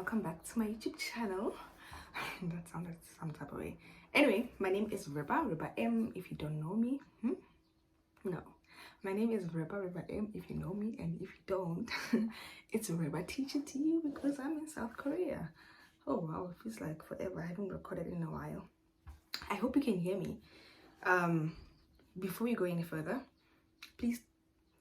welcome back to my YouTube channel. That sounded some type of way. Anyway, my name is Reba M. If you don't know me, no, my name is Reba M. If you know me, and if you don't, it's Reba teacher to you because I'm in South Korea. Oh wow, it feels like forever. I haven't recorded in a while. I hope you can hear me. Before we go any further, please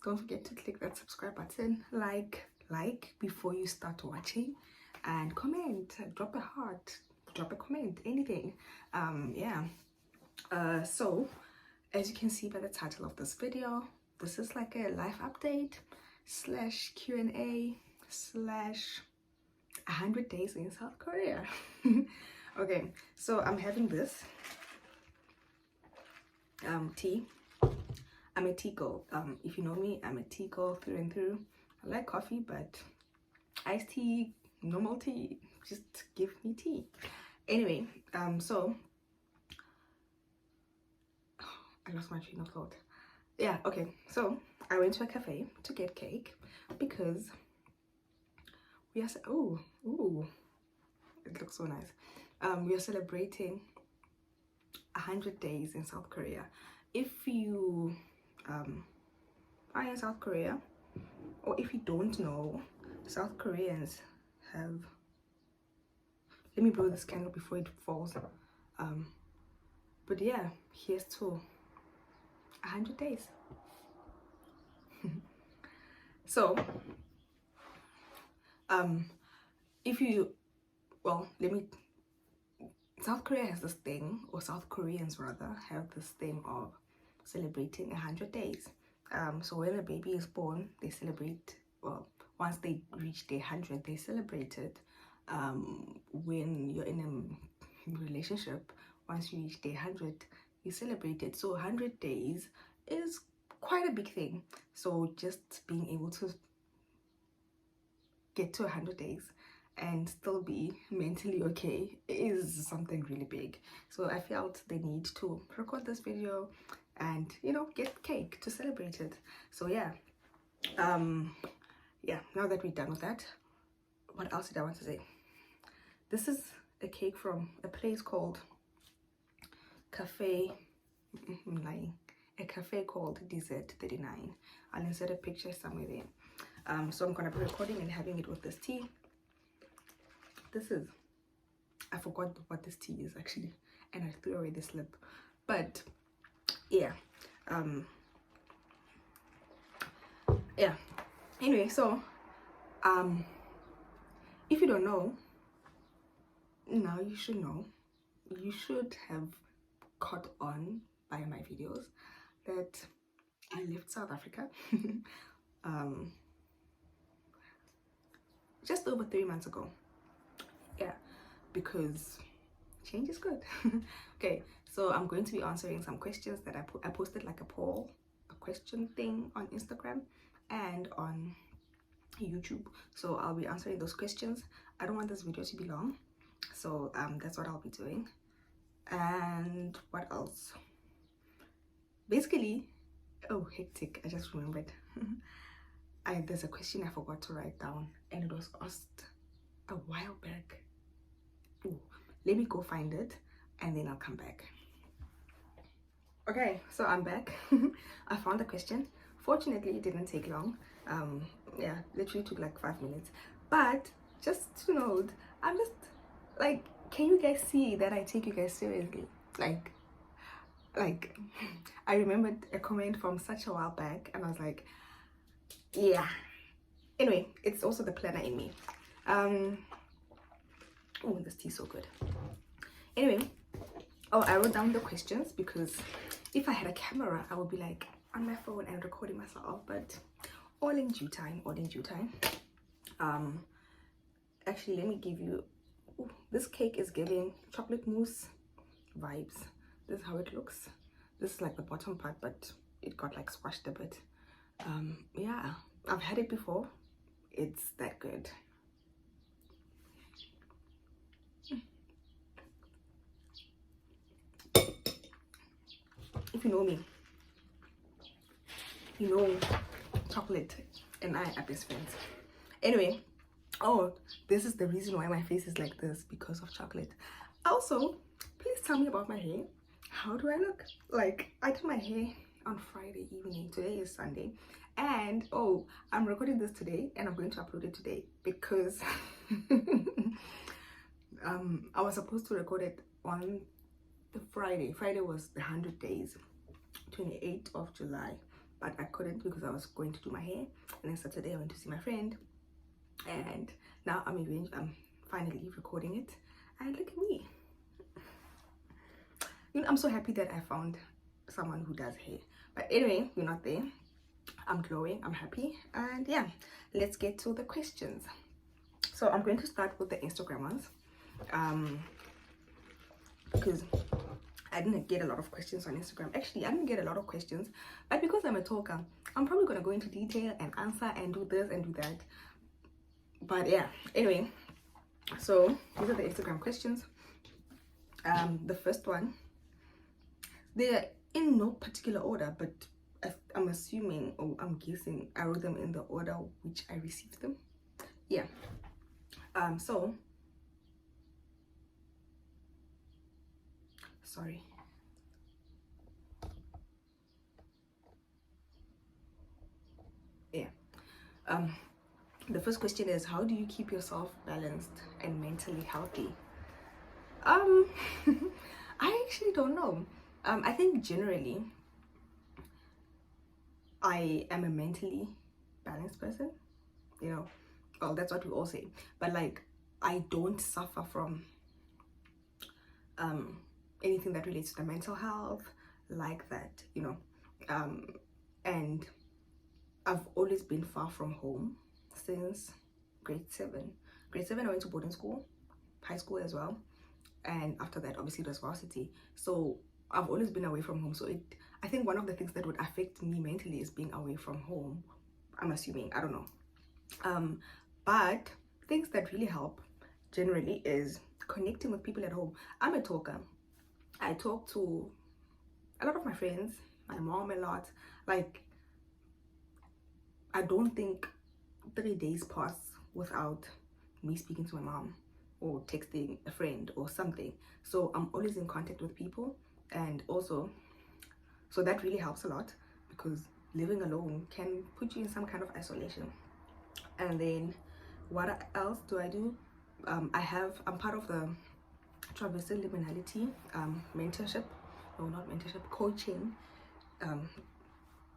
don't forget to click that subscribe button, like before you start watching, and comment, drop a heart, drop a comment, anything. So as you can see by the title of this video, this is like a life update slash Q&A slash 100 days in South Korea. Okay, so I'm having this tea. I'm a tea girl. If you know me, I'm a tea girl through and through. I like coffee, but iced tea, normal tea, just give me tea. Anyway, so I lost my train of thought. Yeah, okay, so I went to a cafe to get cake because we are it looks so nice. We are celebrating 100 days in South Korea. If you are in South Korea, or if you don't know, South Koreans have, let me blow this candle before it falls. But yeah, here's to 100 days. So if you, well, South Korea has this thing, or South Koreans rather have this thing of celebrating 100 days. So when a baby is born, they celebrate, well, once they reach day 100, they celebrate it. When you're in a relationship, once you reach day 100, you celebrate it. So 100 days is quite a big thing. So just being able to get to 100 days and still be mentally okay is something really big. So I felt the need to record this video and, you know, get cake to celebrate it. So yeah, yeah, now that we're done with that, what else did I want to say? This is a cake from a place called a cafe called Dessert 39. I'll insert a picture somewhere there. So I'm gonna be recording and having it with this tea. This is, I forgot what this tea is actually, and I threw away the slip. But yeah, yeah. Anyway, so if you don't know, now you should know. You should have caught on by my videos that I left South Africa just over 3 months ago. Yeah, because change is good. Okay, so I'm going to be answering some questions that I posted, like a question thing on Instagram and on YouTube. So I'll be answering those questions. I don't want this video to be long, so that's what I'll be doing. And what else? Basically, oh, hectic, I just remembered. There's a question I forgot to write down, and it was asked a while back. Ooh, let me go find it and then I'll come back. Okay, so I'm back. I found the question. Fortunately, it didn't take long. Yeah, literally took like 5 minutes. But just to note, I'm just like, can you guys see that I take you guys seriously? Like I remembered a comment from such a while back and I was like, yeah. Anyway, it's also the planner in me. Oh, this tea is so good. Anyway, I wrote down the questions because if I had a camera, I would be like on my phone and recording myself, but all in due time. Actually, let me give you, this cake is giving chocolate mousse vibes. This is how it looks. This is like the bottom part, but it got like squashed a bit. Yeah, I've had it before. It's that good. If you know me, you know chocolate and I are best friends. Anyway, Oh, this is the reason why my face is like this, because of chocolate. Also, please tell me about my hair. How do I look? Like, I did my hair on Friday evening. Today is Sunday. And oh, I'm recording this today and I'm going to upload it today because I was supposed to record it on the Friday. Friday was the 100 days, 28th of July, but I couldn't because I was going to do my hair. And then Saturday I went to see my friend, and now I'm finally recording it. And look at me. You know, I'm so happy that I found someone who does hair. But anyway, we're not there. I'm glowing, I'm happy, and yeah, let's get to the questions. So I'm going to start with the Instagram ones, because I didn't get a lot of questions on Instagram. Actually, I didn't get a lot of questions, but because I'm a talker, I'm probably gonna go into detail and answer and do this and do that. But yeah, anyway, so these are the Instagram questions. The first one, they're in no particular order, but I'm assuming, or I'm guessing, I wrote them in the order which I received them. Yeah. So sorry. Yeah. The first question is, how do you keep yourself balanced and mentally healthy? I actually don't know. I think generally I am a mentally balanced person, you know. Well, that's what we all say, but like, I don't suffer from anything that relates to the mental health like that, you know. And I've always been far from home since grade 7. Grade 7 I went to boarding school, high school as well, and after that obviously it was varsity. So I've always been away from home. So I think one of the things that would affect me mentally is being away from home, I'm assuming. I don't know. But things that really help generally is connecting with people at home. I'm a talker. I talk to a lot of my friends, my mom a lot. Like, I don't think 3 days pass without me speaking to my mom or texting a friend or something. So I'm always in contact with people, and also, so that really helps a lot, because living alone can put you in some kind of isolation. And then what else do I do? I'm part of the Traversing Liminality mentorship, no, not mentorship, coaching,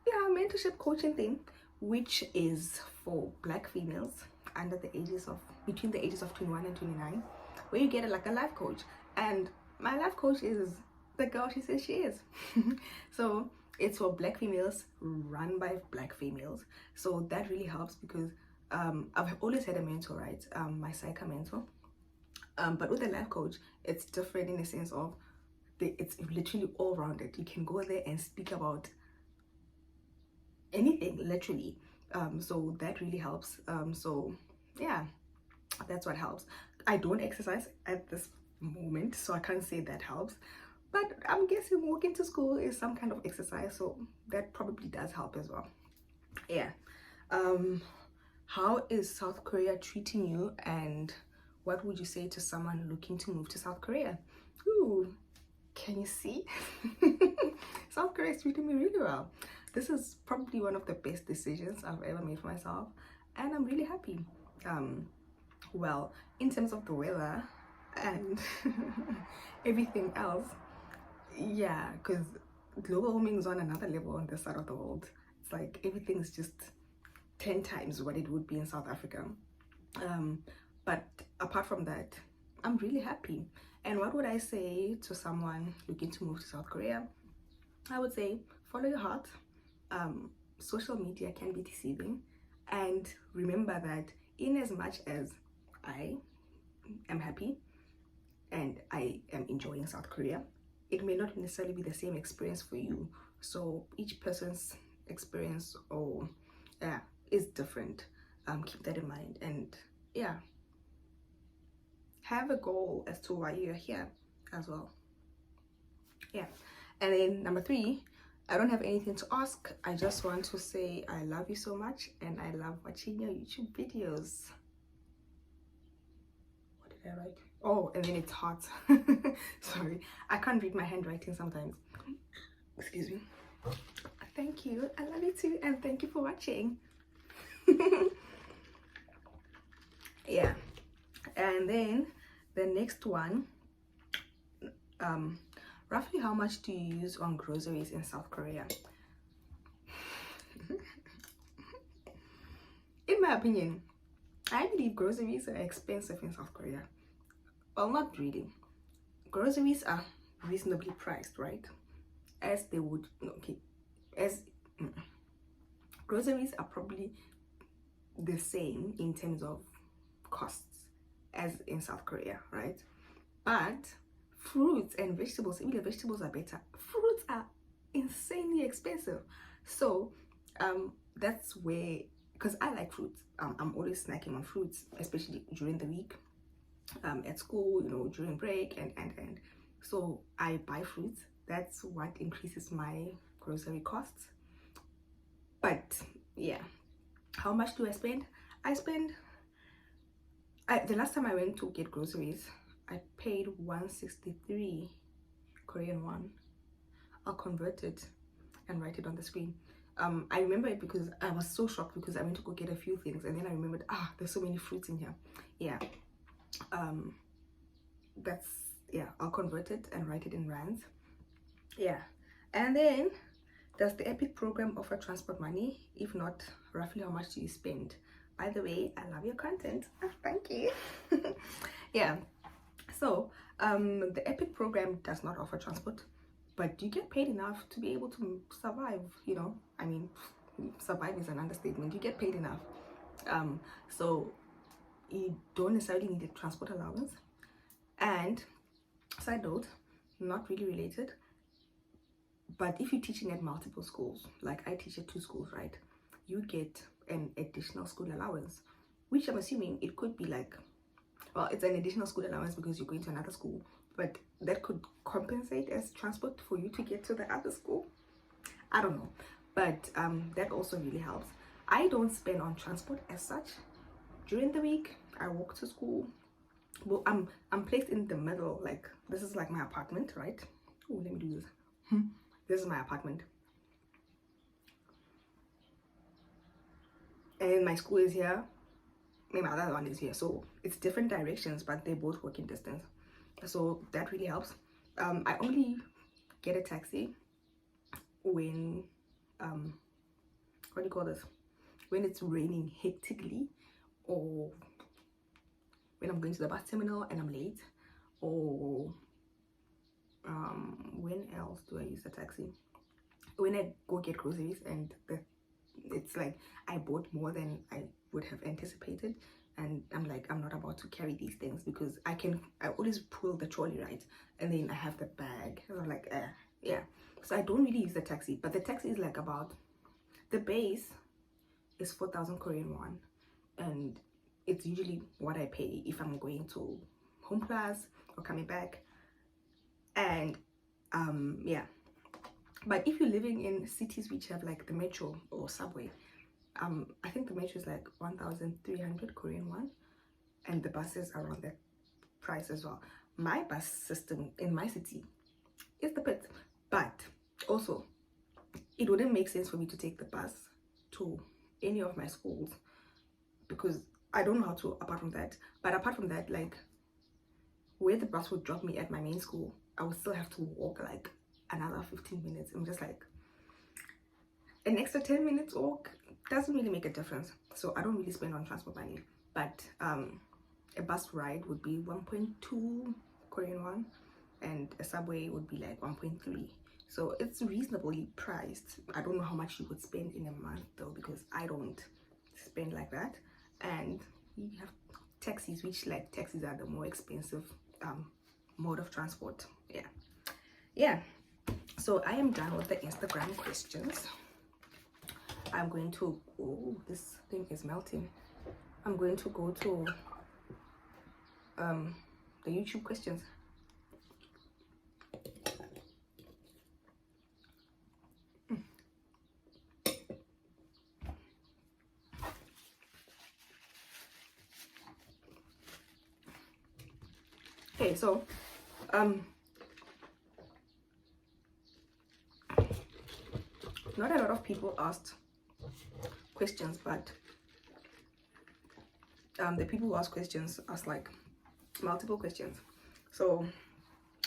mentorship coaching thing, which is for Black females under the ages of, between the ages of 21 and 29, where you get like a life coach. And my life coach is the girl she says she is. So it's for Black females, run by Black females. So that really helps, because I've always had a mentor, right? My psycho mentor. But with a life coach, it's different in the sense of it's literally all rounded. You can go there and speak about anything, literally. So that really helps. So yeah, that's what helps. I don't exercise at this moment, so I can't say that helps, but I'm guessing walking to school is some kind of exercise, so that probably does help as well. Yeah. How is South Korea treating you, and what would you say to someone looking to move to South Korea? Ooh, can you see? South Korea is treating me really well. This is probably one of the best decisions I've ever made for myself, and I'm really happy. Well, in terms of the weather and everything else, yeah, because global warming is on another level on this side of the world. It's like everything's just 10 times what it would be in South Africa. But apart from that, I'm really happy. And what would I say to someone looking to move to South Korea? I would say follow your heart. Social media can be deceiving, and remember that in as much as I am happy and I am enjoying South Korea, it may not necessarily be the same experience for you. So each person's experience is different. Keep that in mind, and yeah, have a goal as to why you're here as well. Yeah. And then number 3, I don't have anything to ask. I just want to say I love you so much, and I love watching your YouTube videos. did I write? Oh, and then it's hot. Sorry, I can't read my handwriting sometimes. Excuse me. Thank you. I love you too, and thank you for watching. Yeah, and then the next one, roughly how much do you use on groceries in South Korea? In my opinion, I believe groceries are expensive in South Korea. Well, not really. Groceries are reasonably priced, right? As they would, okay, as groceries are probably the same in terms of costs as in South Korea, right? But fruits and vegetables, even the vegetables are better. Fruits are insanely expensive. So that's where, because I like fruits, I'm always snacking on fruits, especially during the week, at school, you know, during break, and so I buy fruits. That's what increases my grocery costs. But yeah, how much do I spend? The last time I went to get groceries, I paid 163 Korean won. I'll convert it and write it on the screen. I remember it because I was so shocked because I went to go get a few things and then I remembered, there's so many fruits in here. Yeah. I'll convert it and write it in rands. Yeah. And then, does the EPIC program offer transport money? If not, roughly how much do you spend? By the way, I love your content. Thank you. Yeah. So, the EPIC program does not offer transport, but you get paid enough to be able to survive, you know. I mean, survive is an understatement. You get paid enough. So you don't necessarily need a transport allowance. And side note, not really related, but if you're teaching at multiple schools, like I teach at 2 schools, right, you get an additional school allowance, which I'm assuming it could be like, well, it's an additional school allowance because you're going to another school, but that could compensate as transport for you to get to the other school. I don't know, but that also really helps. I don't spend on transport as such. During the week, I walk to school. Well, I'm placed in the middle, like this is like my apartment, right? Oh, let me do this. This is my apartment, and my school is here. My other one is here, so it's different directions, but they both work in distance, so that really helps. I only get a taxi when what do you call this, when it's raining hectically, or when I'm going to the bus terminal and I'm late, or when else do I use the taxi? When I go get groceries and it's like I bought more than I would have anticipated, and I'm like, I'm not about to carry these things because I always pull the trolley, right, and then I have the bag and I'm like, yeah. So I don't really use the taxi, but the taxi is like about, the base is 4,000 Korean won, and it's usually what I pay if I'm going to home class or coming back. And yeah, but if you're living in cities which have like the metro or subway, I think the metro is like 1,300 Korean won, and the buses are around that price as well. My bus system in my city is the pit, but also it wouldn't make sense for me to take the bus to any of my schools because I don't know how to, apart from that. But apart from that, like where the bus would drop me at my main school, I would still have to walk like another 15 minutes. I'm just like, an extra 10 minutes walk doesn't really make a difference. So I don't really spend on transport money, but a bus ride would be 1.2 Korean won, and a subway would be like 1.3. So it's reasonably priced. I don't know how much you would spend in a month though, because I don't spend like that. And you have taxis, which like taxis are the more expensive mode of transport. Yeah, so I am done with the Instagram questions. I'm going to, oh, this thing is melting. I'm going to go to the YouTube questions. Okay, so not a lot of people asked questions, but the people who asked questions asked like multiple questions. So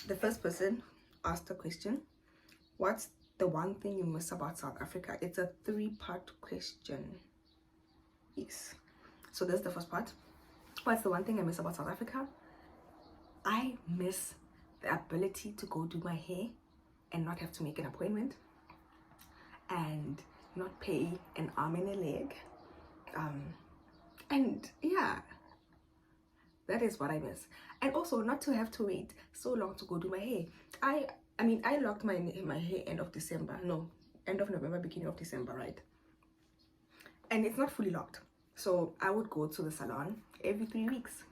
the first person asked a question: what's the one thing you miss about South Africa? It's a 3-part question. Yes. So that's the first part. What's the one thing I miss about South Africa? I miss the ability to go do my hair and not have to make an appointment and not pay an arm and a leg. And yeah, that is what I miss. And also not to have to wait so long to go do my hair. I mean, I locked my hair end of December. No, end of November, beginning of December, right? And it's not fully locked. So I would go to the salon every 3 weeks.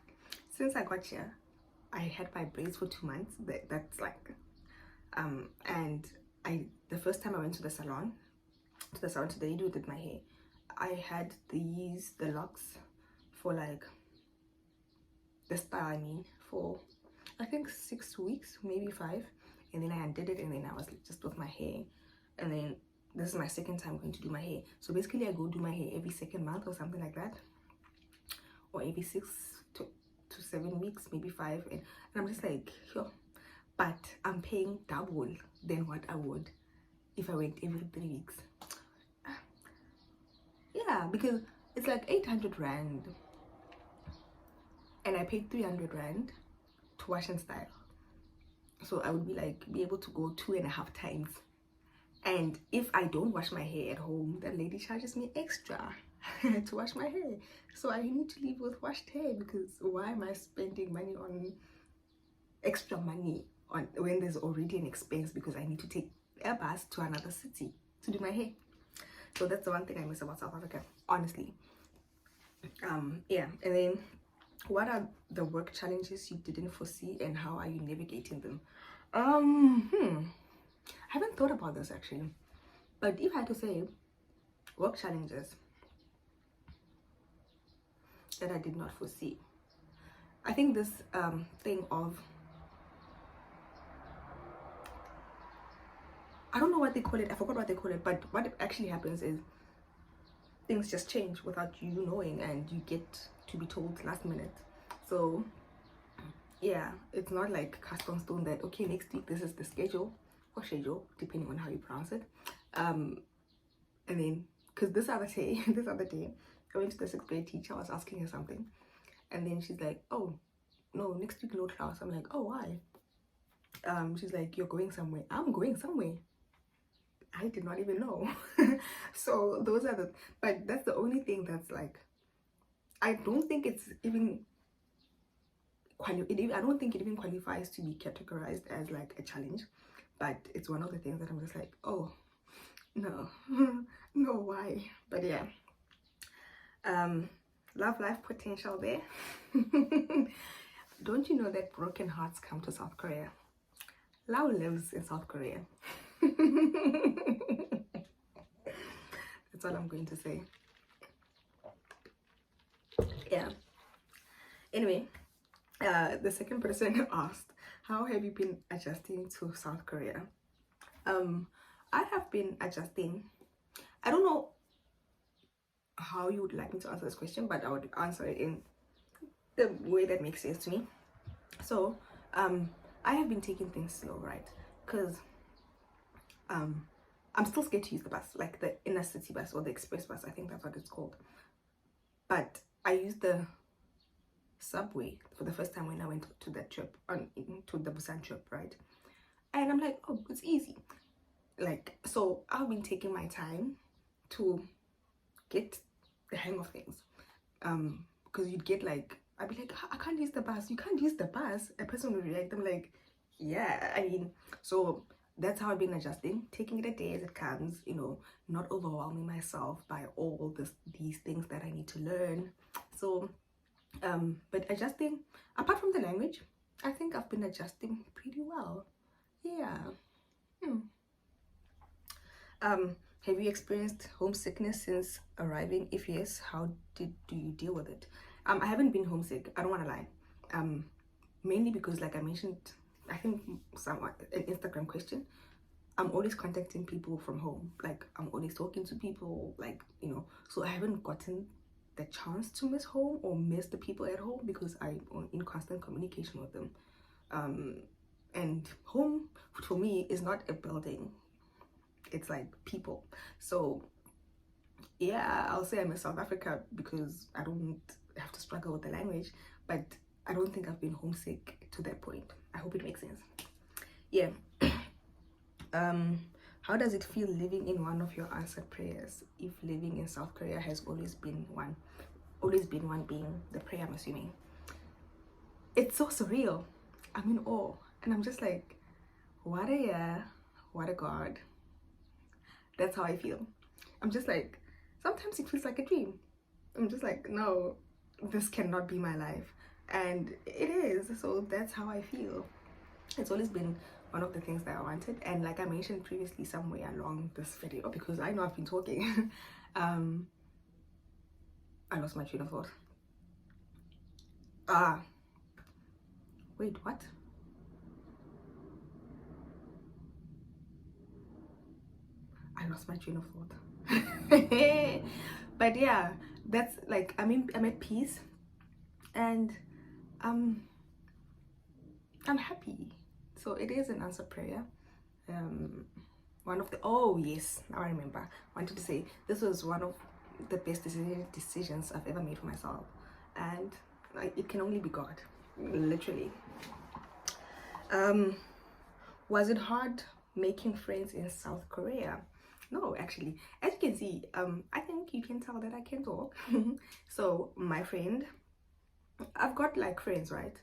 Since I got here, I had my braids for 2 months. That's like, and the first time I went to the salon, to the lady who did my hair, I had the locks for like, the style I mean, for I think 6 weeks, maybe 5, and then I undid it, and then I was just with my hair, and then this is my second time going to do my hair. So basically I go do my hair every 2nd month or something like that, or every 6 to 7 weeks, maybe 5, and I'm just like, sure. But I'm paying double than what I would if I went every 3 weeks. Yeah, because it's like 800 rand, and I paid 300 rand to wash and style. So I would be able to go 2.5 times. And if I don't wash my hair at home, the lady charges me extra to wash my hair. So I need to leave with washed hair, because why am I spending money on extra money on when there's already an expense, because I need to take a bus to another city to do my hair. So that's the one thing I miss about South Africa, honestly. Yeah, and then what are the work challenges you didn't foresee, and how are you navigating them? I haven't thought about this actually, but if I had to say work challenges that I did not foresee, I think this thing of, I don't know what they call it, I forgot what they call it, but what actually happens is things just change without you knowing, and you get to be told last minute. So yeah, it's not like cast on stone that, okay, next week this is the schedule, or schedule, depending on how you pronounce it. And then, because this other day I went to the 6th grade teacher, I was asking her something, and then she's like, oh no, next week no class. I'm like, oh, why? She's like, you're going somewhere. I'm going somewhere. I did not even know. So those are but that's the only thing that's like, I don't think it's even I don't think it even qualifies to be categorized as like a challenge, but it's one of the things that I'm just like, oh no. No, why? But yeah, love life potential there. Don't you know that broken hearts come to South Korea? Lao lives in South Korea. That's all I'm going to say. Yeah, anyway, the second person asked, how have you been adjusting to South Korea? I have been adjusting. I don't know how you would like me to answer this question, but I would answer it in the way that makes sense to me. So I have been taking things slow, right? Because I'm still scared to use the bus, like the inner city bus or the express bus, I think that's what it's called. But I used the subway for the first time when I went to that trip, to the Busan trip, right? And I'm like, oh, it's easy. Like, so I've been taking my time to get the hang of things. Because you'd get like, I'd be like, I can't use the bus. You can't use the bus. A person would react. I'm like, yeah, I mean, so that's how I've been adjusting, taking it a day as it comes, you know, not overwhelming myself by all these things that I need to learn. So but adjusting, apart from the language, I think I've been adjusting pretty well. Yeah. Have you experienced homesickness since arriving? If yes, how do you deal with it? I haven't been homesick, I don't want to lie. mainly because, like I mentioned, I think someone an Instagram question, I'm always contacting people from home. Like I'm always talking to people, like, you know, so I haven't gotten the chance to miss home or miss the people at home because I'm in constant communication with them. And home for me is not a building, it's like people. So yeah, I'll say I miss South Africa because I don't have to struggle with the language, but I don't think I've been homesick to that point. I hope it makes sense. Yeah. How does it feel living in one of your answered prayers, if living in South Korea has always been one being the prayer, I'm assuming? It's so surreal. I'm in awe, and I'm just like, what a year, what a God. That's how I feel. I'm just like, sometimes it feels like a dream. I'm just like, no, this cannot be my life, and it is. So that's how I feel. It's always been one of the things that I wanted, and like I mentioned previously somewhere along this video, because I know I've been talking, I lost my train of thought. Wait, what? I lost my train of thought. But yeah, that's like, I'm at peace, and I'm happy. So it is an answered prayer. One of the, oh yes, now I remember, I wanted to say this was one of the best decisions I've ever made for myself, and like, it can only be God, literally. Was it hard making friends in South Korea? No, actually, as you can see, I think you can tell that I can talk. So my friend, I've got like friends, right?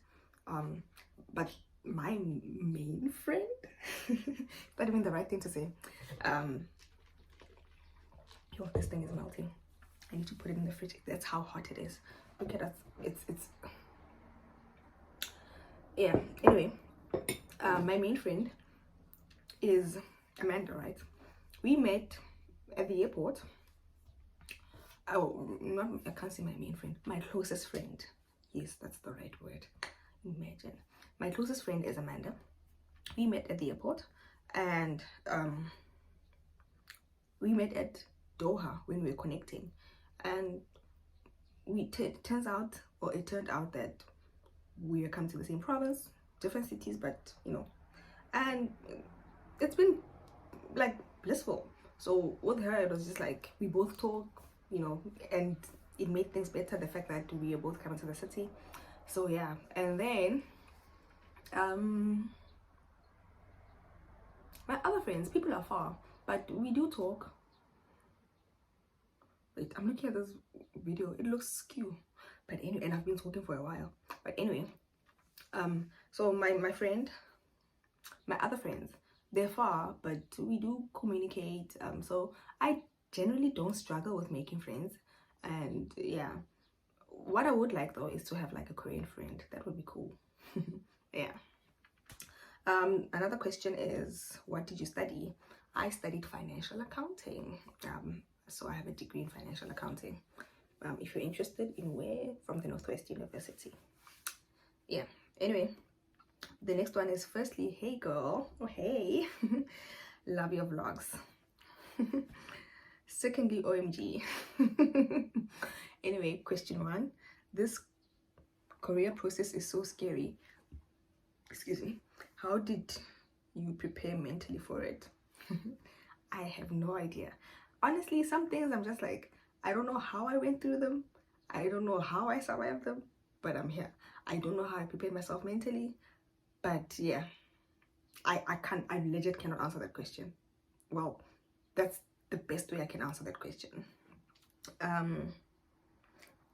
But my main friend, that even the right thing to say. Yo, this thing is melting. I need to put it in the fridge. That's how hot it is. Look at that. It's yeah. Anyway, my main friend is Amanda, right? We met at the airport. Oh, not, I can't say my main friend. My closest friend. Yes, that's the right word. Imagine. My closest friend is Amanda. We met at the airport, and we met at Doha when we were connecting, and it turned out that we are coming to the same province, different cities, but you know, and it's been like blissful. So with her, it was just like we both talk, you know, and it made things better, the fact that we are both coming to the city. So yeah, and then my other friends, people are far, but we do talk. Wait, I'm looking at this video, it looks skew, but anyway, and I've been talking for a while, but anyway, so my friend, my other friends, they're far, but we do communicate. So I generally don't struggle with making friends, and yeah, what I would like though is to have like a Korean friend. That would be cool. Yeah. Another question is, what did you study? I studied financial accounting. So I have a degree in financial accounting. If you're interested in where, from the Northwest University. Yeah. Anyway, the next one is, firstly, hey girl, oh hey, love your vlogs. Secondly, OMG. Anyway, question one, this career process is so scary. Excuse me. How did you prepare mentally for it? I have no idea. Honestly, some things I'm just like, I don't know how I went through them. I don't know how I survived them, but I'm here. I don't know how I prepared myself mentally, but yeah, I legit cannot answer that question. Well, that's the best way I can answer that question.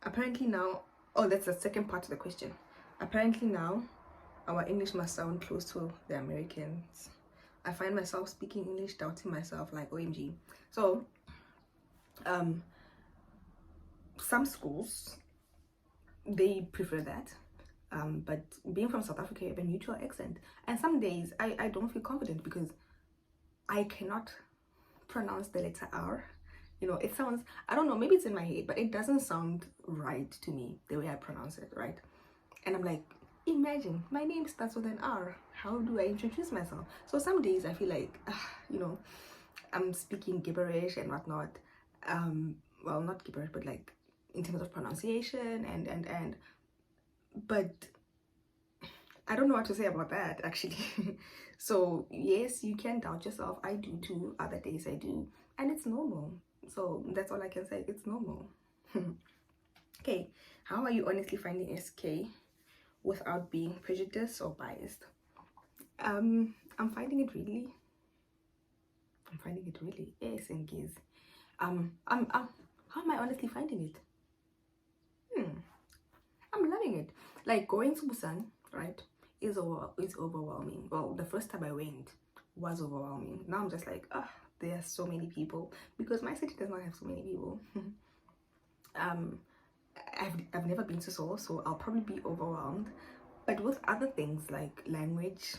Apparently now, oh, that's the second part of the question. Apparently now, our English must sound close to the Americans. I find myself speaking English, doubting myself, like OMG. So, some schools, they prefer that. But being from South Africa, you have a neutral accent. And some days I don't feel confident because I cannot pronounce the letter R. You know, it sounds, I don't know, maybe it's in my head, but it doesn't sound right to me the way I pronounce it, right? And I'm like, Imagine my name starts with an R. How do I introduce myself? So some days I feel like, you know, I'm speaking gibberish and whatnot. Well, not gibberish, but like in terms of pronunciation and. But I don't know what to say about that actually. So yes, you can doubt yourself. I do too. Other days I do, and it's normal. So that's all I can say. It's normal. Okay, how are you honestly finding SK without being prejudiced or biased? I'm finding it really. I'm finding it really. Yes, and gaze. How am I honestly finding it? I'm loving it. Like going to Busan, right? Is overwhelming. Well, the first time I went was overwhelming. Now I'm just like, there are so many people because my city does not have so many people. um, I've never been to Seoul, so I'll probably be overwhelmed. But with other things like language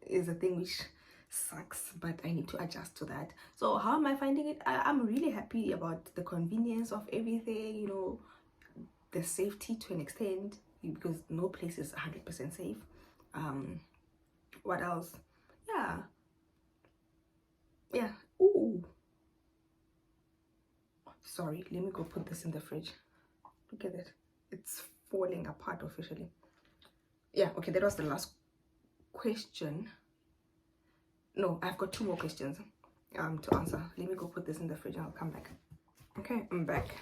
is a thing which sucks, but I need to adjust to that. So how am I finding it? I'm really happy about the convenience of everything, you know, the safety to an extent, because no place is 100% safe. What else? Yeah, yeah. Ooh, sorry, let me go put this in the fridge. Look at it, it's falling apart officially. Yeah, okay, that was the last question. No, I've got 2 more questions to answer. Let me go put this in the fridge and I'll come back. Okay, I'm back.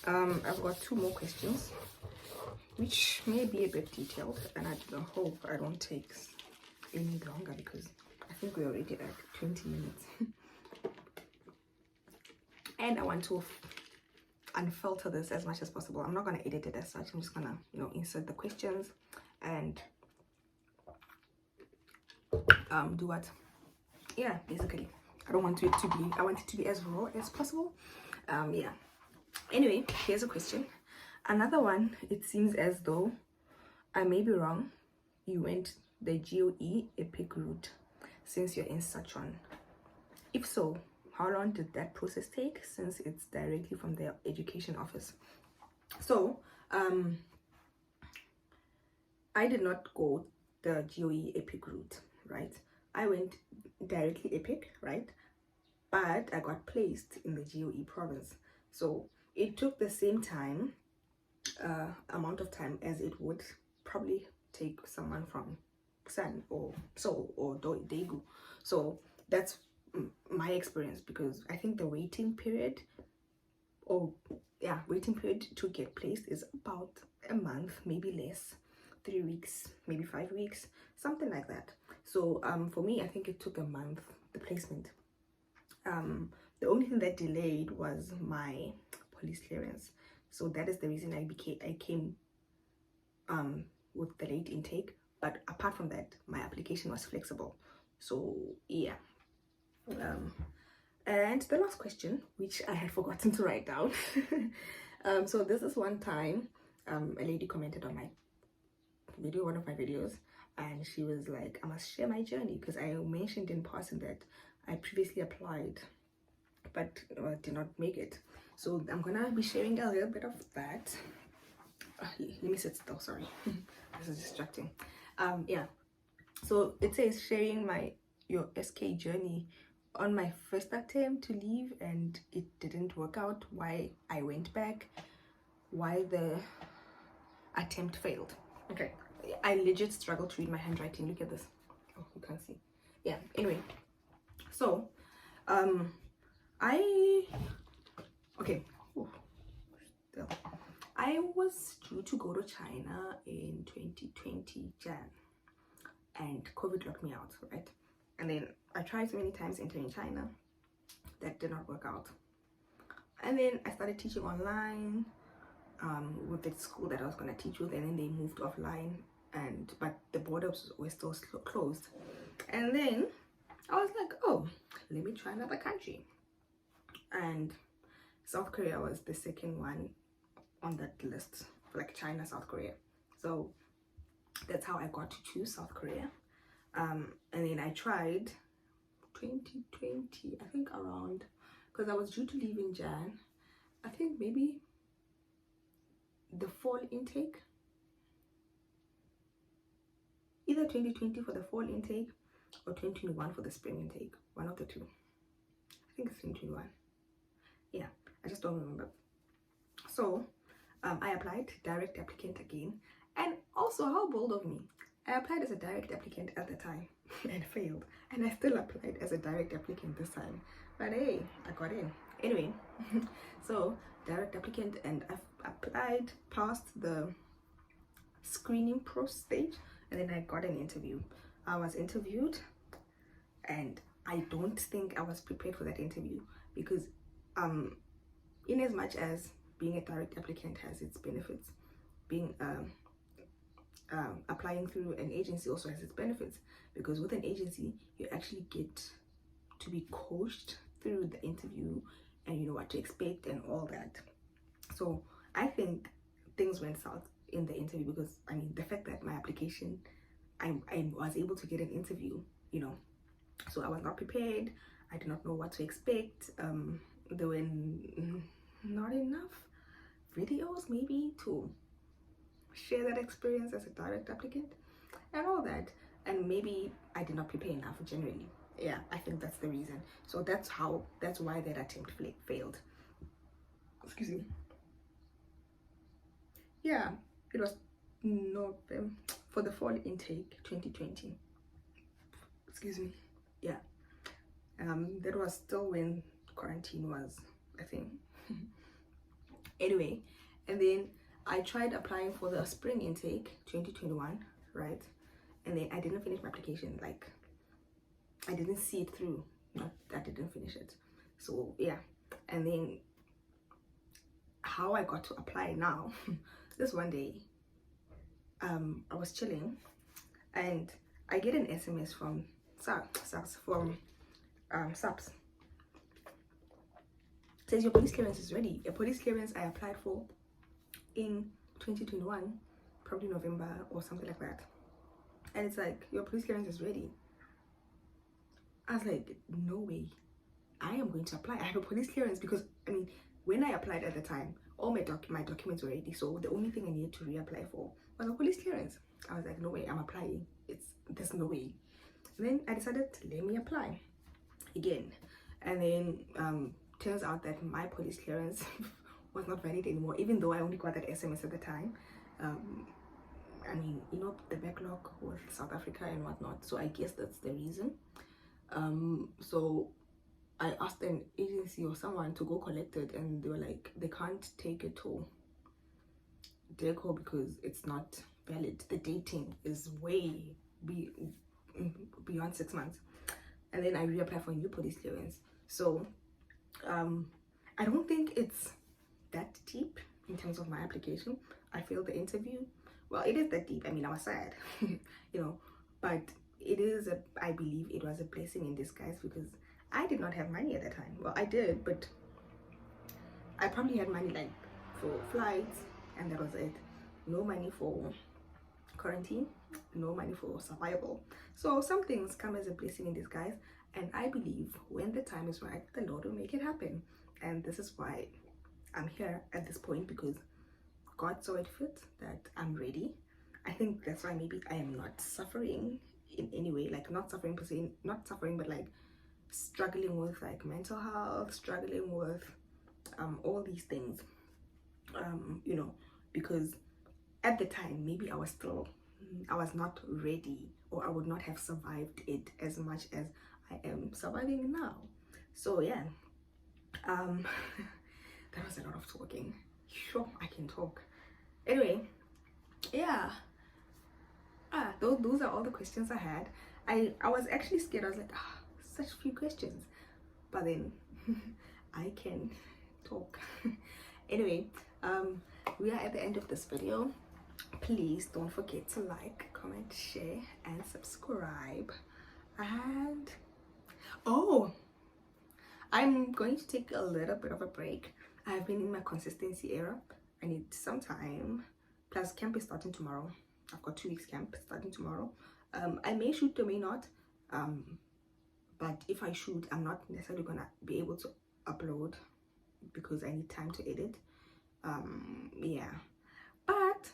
I've got 2 more questions which may be a bit detailed, and I hope I don't take any longer because I think we're already like 20 minutes. And I want to unfilter this as much as possible. I'm not going to edit it as such. I'm just going to, you know, insert the questions and do what? Yeah, basically. I want it to be as raw as possible. Yeah. Anyway, here's a question. Another one, it seems as though I may be wrong. You went the GOE EPIC route since you're in Sichuan. If so, how long did that process take since it's directly from the education office? So, I did not go the GOE EPIC route, right? I went directly EPIC, right? But I got placed in the GOE province. So it took the same time, amount of time as it would probably take someone from Busan or Seoul or Daegu. So that's my experience, because I think the waiting period to get placed is about a month, maybe less, 3 weeks, maybe 5 weeks, something like that. So for me, I think it took a month, the placement. The only thing that delayed was my police clearance. So that is the reason I came with the late intake. But apart from that, my application was flexible. So yeah. And the last question, which I had forgotten to write down. So this is one time a lady commented on my video, one of my videos, and she was like, I must share my journey, because I mentioned in passing that I previously applied but did not make it. So I'm gonna be sharing a little bit of that. Let me sit still, sorry. This is distracting. Yeah, so it says sharing your SK journey on my first attempt to leave, and it didn't work out, why I went back, why the attempt failed. Okay, I legit struggle to read my handwriting. Look at this. Oh, you can't see. Yeah, anyway, so I was due to go to China in 2020 Jan, and COVID locked me out, right? And then I tried so many times entering China, that did not work out. And then I started teaching online with the school that I was going to teach with, and then they moved offline, but the borders were still closed. And then I was like, oh, let me try another country. And South Korea was the second one on that list, like China, South Korea. So that's how I got to choose South Korea. And then I tried 2020, I think, around, because I was due to leave in Jan, I think maybe the fall intake. either 2020 for the fall intake or 2021 for the spring intake, one of the two. I think it's 2021. Yeah, I just don't remember. So I applied direct applicant again, and also how bold of me, I applied as a direct applicant at the time and failed, and I still applied as a direct applicant this time, but hey, I got in anyway. So direct applicant, and I've applied, passed the screening pro stage, and then I got an interview. I was interviewed, and I don't think I was prepared for that interview, because in as much as being a direct applicant has its benefits, being applying through an agency also has its benefits, because with an agency you actually get to be coached through the interview, and you know what to expect and all that. So I think things went south in the interview, because I mean, the fact that my application, I was able to get an interview, you know, so I was not prepared. I did not know what to expect. There were not enough videos maybe to share that experience as a direct applicant and all that, and maybe I did not prepare enough generally. Yeah, I think that's the reason. So that's why that attempt failed. Excuse me. Yeah, it was November for the fall intake 2020. Excuse me. Yeah, that was still when quarantine was a thing. Anyway, and then I tried applying for the spring intake 2021, right? And then I didn't finish my application. Like, I didn't see it through. Not that I didn't finish it. So yeah, and then how I got to apply now. This one day, I was chilling, and I get an SMS from SAPS. It says your police clearance is ready. A police clearance I applied for in 2021, probably November or something like that. And it's like, your police clearance is ready. I was like, no way, I am going to apply. I have a police clearance, because I mean, when I applied at the time, all my documents were ready, so the only thing I needed to reapply for was a police clearance. I was like, no way, I'm applying. There's no way. And then I decided, let me apply again. And then turns out that my police clearance was not valid anymore, even though I only got that SMS at the time. I mean, you know, the backlog with South Africa and whatnot, so I guess that's the reason. So I asked an agency or someone to go collect it, and they were like, they can't take it to DECO because it's not valid. The dating is way beyond 6 months. And then I reapplied for a new police clearance. So I don't think it's that deep in terms of my application. I failed the interview. Well, it is that deep. I mean, I was sad, you know, but it is I believe it was a blessing in disguise, because I did not have money at the time. Well, I did, but I probably had money like for flights, and that was it. No money for quarantine, no money for survival. So some things come as a blessing in disguise, and I believe when the time is right, the Lord will make it happen. And this is why I'm here at this point, because God saw it fit that I'm ready. I think that's why maybe I am not suffering in any way, like not suffering per se, not suffering, but like struggling with like mental health, struggling with all these things, you know, because at the time maybe I was not ready, or I would not have survived it as much as I am surviving now. So yeah, that was a lot of talking. Sure, I can talk. Anyway, yeah, those are all the questions I had. I was actually scared. I was like, such few questions, but then I can talk. Anyway, we are at the end of this video. Please don't forget to like, comment, share, and subscribe. And oh, I'm going to take a little bit of a break. I've been in my consistency era. I need some time. Plus, camp is starting tomorrow. I've got 2 weeks camp starting tomorrow. I may shoot, or may not. But if I shoot, I'm not necessarily gonna be able to upload because I need time to edit. Yeah, but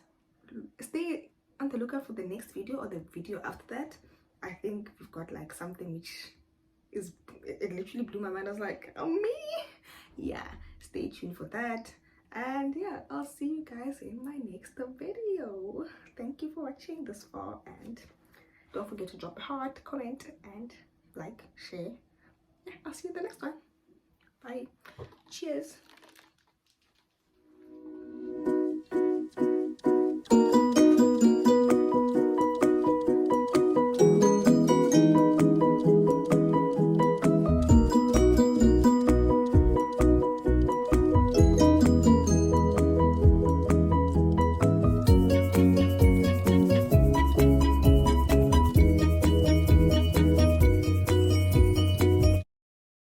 stay on the lookout for the next video or the video after that. I think we've got like something which is, it literally blew my mind. I was like, oh me, yeah, stay tuned for that. And yeah, I'll see you guys in my next video. Thank you for watching this far, and don't forget to drop a heart, comment, and like, share. Yeah, I'll see you in the next one. Bye. Cheers.